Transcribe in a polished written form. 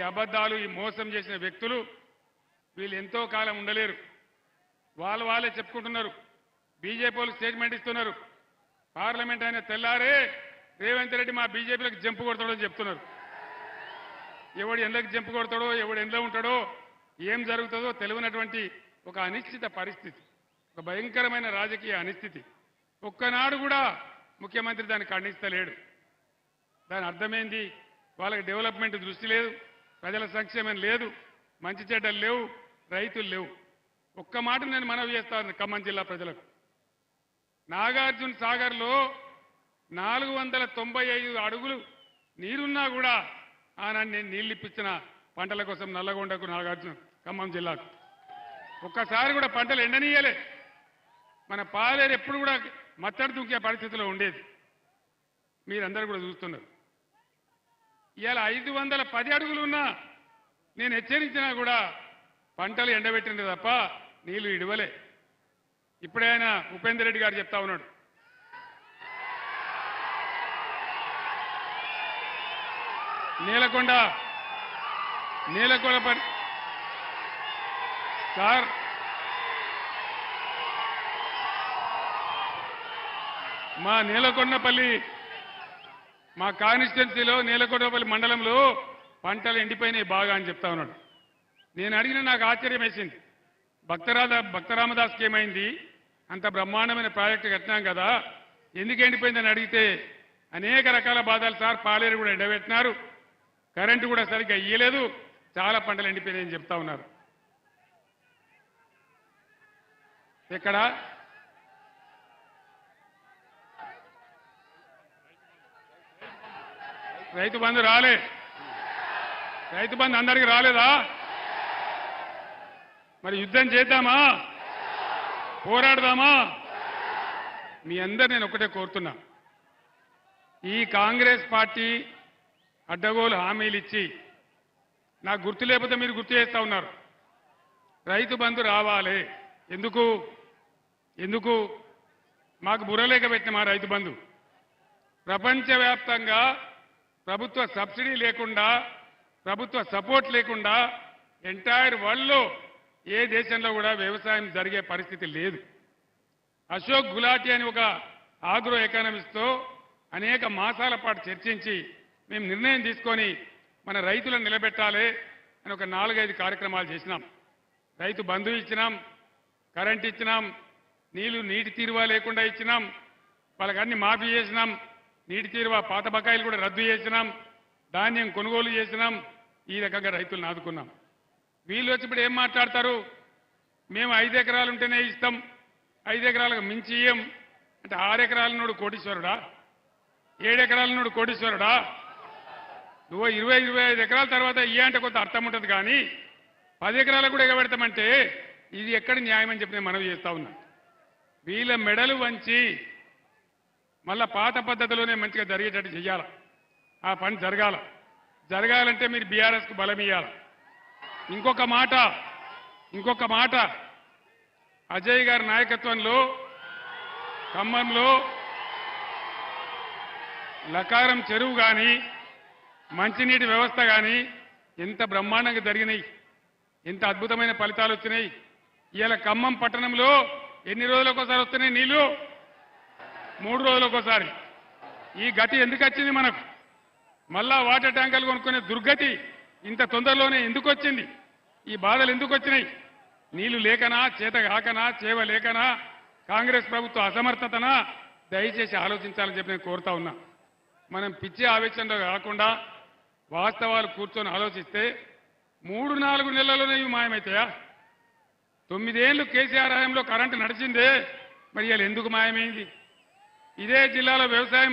అబద్ధాలు ఈ మోసం చేసిన వ్యక్తులు వీళ్ళు ఎంతో కాలం ఉండలేరు. వాళ్ళే చెప్పుకుంటున్నారు. బీజేపీ వాళ్ళు స్టేట్మెంట్ ఇస్తున్నారు. పార్లమెంట్ అయిన తెల్లారే రేవంత్ రెడ్డి మా బీజేపీలకు జంపు కొడతాడో చెప్తున్నారు. ఎవడు ఎందుకు జంపు కొడతాడో, ఎవడు ఎందులో ఉంటాడో, ఏం జరుగుతుందో తెలియనటువంటి ఒక అనిశ్చిత పరిస్థితి, ఒక భయంకరమైన రాజకీయ అనిశ్చితి. ఒక్కనాడు కూడా ముఖ్యమంత్రి దాన్ని ఖండిస్తలేడు. దాని అర్థమైంది, వాళ్ళకి డెవలప్మెంట్ దృష్టి లేదు, ప్రజల సంక్షేమం లేదు, మంచి చెడ్డలు లేవు, రైతులు లేవు. ఒక్క మాట నేను మనవి చేస్తాను ఖమ్మం జిల్లా ప్రజలకు. నాగార్జున సాగర్లో 495 అడుగులు నీరున్నా కూడా ఆనాడు నేను నీళ్ళు ఇప్పించిన పంటల కోసం నల్లగొండకు, నాగార్జున ఖమ్మం జిల్లాకు ఒక్కసారి కూడా పంటలు ఎండనీయలే. మన పాలేరు ఎప్పుడు కూడా మత్తడి దుంకే పరిస్థితిలో ఉండేది. మీరందరూ కూడా చూస్తున్నారు. ఇవాళ 510 అడుగులు ఉన్నా నేను హెచ్చరించినా కూడా పంటలు ఎండబెట్టింది తప్ప నీళ్లు ఇడవలే. ఇప్పుడే ఆయన ఉపేందర్ రెడ్డి గారు చెప్తా ఉన్నాడు, నీలకొండ సార్ మా నీలకొండపల్లి, మా కాన్స్టిట్యున్సీలో నీలకొండపల్లి మండలంలో పంటలు ఎండిపోయినాయి బాగా అని చెప్తా ఉన్నాడు. నేను అడిగిన నాకు ఆశ్చర్యం వేసింది. భక్తరామదాస్కి ఏమైంది, అంత బ్రహ్మాండమైన ప్రాజెక్టు కట్టినాం కదా, ఎందుకు ఎండిపోయిందని అడిగితే అనేక రకాల బాధలు సార్, పాలేరు కూడా ఎండబెట్టినారు, కరెంటు కూడా సరిగ్గా ఇయ్యలేదు, చాలా పంటలు ఎండిపోయినాయని చెప్తా ఉన్నారు. ఎక్కడ రైతు బంధు రాలే? రైతు బంధు అందరికీ రాలేదా? మరి యుద్ధం చేద్దామా, పోరాడదామా? మీ అందరు నేను ఒకటే కోరుతున్నా, ఈ కాంగ్రెస్ పార్టీ అడ్డగోలు హామీలు ఇచ్చి నాకు గుర్తు లేకపోతే మీరు గుర్తు చేస్తా ఉన్నారు. రైతు బంధు రావాలి. ఎందుకు మాకు బుర్రలేక పెట్టిన మా రైతు బంధు ప్రపంచవ్యాప్తంగా ప్రభుత్వ సబ్సిడీ లేకుండా, ప్రభుత్వ సపోర్ట్ లేకుండా ఎంటైర్ వరల్డ్లో ఏ దేశంలో కూడా వ్యవసాయం జరిగే పరిస్థితి లేదు. అశోక్ గులాటి అని ఒక ఆగ్రో ఎకానమిస్ట్తో అనేక మాసాల పాటు చర్చించి మేము నిర్ణయం తీసుకొని మన రైతులను నిలబెట్టాలి అని ఒక 4-5 కార్యక్రమాలు చేసినాం. రైతు బంధు ఇచ్చినాం, కరెంట్ ఇచ్చినాం, నీటి తీరువా లేకుండా ఇచ్చినాం, వాళ్ళకి అన్ని మాఫీ చేసినాం, నీటి తీరువా పాత బకాయిలు కూడా రద్దు చేసినాం, ధాన్యం కొనుగోలు చేసినాం. ఈ రకంగా రైతులను ఆదుకున్నాం. వీళ్ళు వచ్చి ఇప్పుడు ఏం మాట్లాడతారు, మేము 5 ఎకరాలు ఉంటేనే ఇస్తాం, 5 ఎకరాలకు మించి ఇయ్యం అంటే 6 ఎకరాలనోడు కోటీశ్వరుడా, 7 ఎకరాలనోడు కోటీశ్వరుడా? నువ్వు 20-25 ఎకరాల తర్వాత ఇయ్య అంటే కొంత అర్థం ఉంటుంది, కానీ 10 ఎకరాలకు కూడా ఎగబెడతామంటే ఇది ఎక్కడ న్యాయం అని చెప్పి నేను మనవి చేస్తా ఉన్నా. వీళ్ళ మెడలు వంచి మళ్ళా పాత పద్ధతిలోనే మంచిగా జరిగేటట్టు చెయ్యాలి. ఆ పని జరగాలంటే మీరు బీఆర్ఎస్కు బలం ఇయ్యాలి. ఇంకొక మాట, అజయ్ గారి నాయకత్వంలో ఖమ్మంలో లకారం చెరువు కానీ, మంచినీటి వ్యవస్థ కానీ ఎంత బ్రహ్మాండంగా జరిగినాయి, ఎంత అద్భుతమైన ఫలితాలు వచ్చినాయి. ఇవాళ ఖమ్మం పట్టణంలో ఎన్ని రోజులకోసారి వస్తున్నాయి నీళ్లు? 3 రోజులకోసారి. ఈ గతి ఎందుకు వచ్చింది మనకు? మళ్ళా వాటర్ ట్యాంకర్లు కొనుక్కునే దుర్గతి ఇంత తొందరలోనే ఎందుకు వచ్చింది? ఈ బాధలు ఎందుకు వచ్చినాయి? నీళ్లు లేకనా, చేత కాకనా, చేవ లేకనా, కాంగ్రెస్ ప్రభుత్వ అసమర్థతనా? దయచేసి ఆలోచించాలని చెప్పి నేను కోరుతా ఉన్నా. మనం పిచ్చే ఆవేశంలో కాకుండా వాస్తవాలు కూర్చొని ఆలోచిస్తే 3-4 నెలల్లోనే ఇవి మాయమవుతాయా? 9 ఏళ్లు కేసీఆర్ హయాంలో కరెంటు నడిచిందే, మరి ఇవాళ ఎందుకు మాయమైంది? ఇదే జిల్లాలో వ్యవసాయం